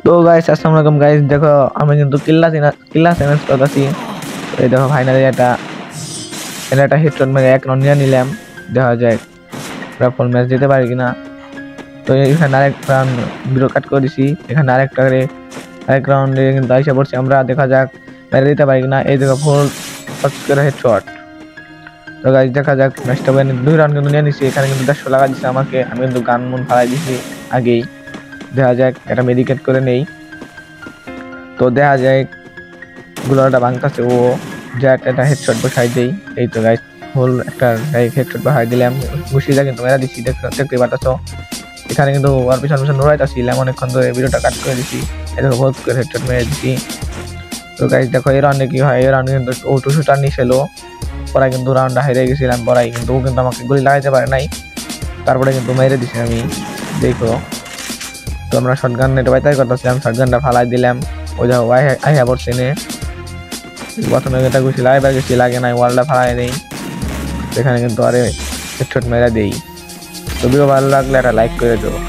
তো গাইস আসসালামু আলাইকুম গাইস, দেখো আমি কিন্তু কিল্লা চ্যালেঞ্জ করতেছি। এই দেখো ফাইনালি এটা হেডশট মেরে 1 রাউন্ড নিয়ে নিলাম। দেখা যায় পুরো ফুল ম্যাচ দিতে পারি কিনা। তো এখানে আরেক রাউন্ড বিরো কাট করে দিছি, এখানে আরেক রাউন্ডে কিন্তু আইসা পড়ছি আমরা। দেখা যাক মেরে দিতে পারি কিনা। এই দেখো ফুল করে হেডশট। তো গাইস দেখা যাক ম্যাচটা 2 রাউন্ড কিন্তু নিয়ে নিছি। এখানে কিন্তু 150 লাগা দিছে আমাকে, আমি কিন্তু গান মন ফালাই দিছি আগেই। দেখা যাক এটা মেডিকেট করে নেই। তো দেখা যায় গুলোটা ভাঙতেছে, ও জ্যাট এটা হেডশট বসাই দেই। এই তো গাইস ফুল একটা হেডশট বসাই দিলাম, ঘুষিটা কিন্তু মেরা দিচ্ছি, দেখতে পাচ্ছ। এখানে কিন্তু আর পিছন উড়াইতেছিলাম অনেকক্ষণ ধরে, ভিডিওটা কাট করে দিচ্ছি। এরকম বহুত করে হেডশট মেরে দিচ্ছি। তো গাইস দেখো এই রাউন্ডে কি হয়। এই রাউন্ডে কিন্তু ও 2 শুটার নিছিল, পরে কিন্তু রাউন্ডটা হেরে গেছিলাম পরাই, কিন্তু ও কিন্তু আমাকে গুলি লাগাইতে পারে নাই। তারপরে কিন্তু মেরে দিছি আমি। দেখো তো আমরা শটগান নেটে বাইতাই করতেছিলাম, শটগানটা ফালাই দিলাম। ওই দেখো আইহা পড়ছে নে। প্রথমে এটা ঘুষি লাগাইবার গেছি, লাগে নাই, ওয়ালটা ফালাই নেই। সেখানে কিন্তু আরে হেডশট মেরা দেই। তো ভিডিও ভালো লাগলে একটা লাইক করে দেবো।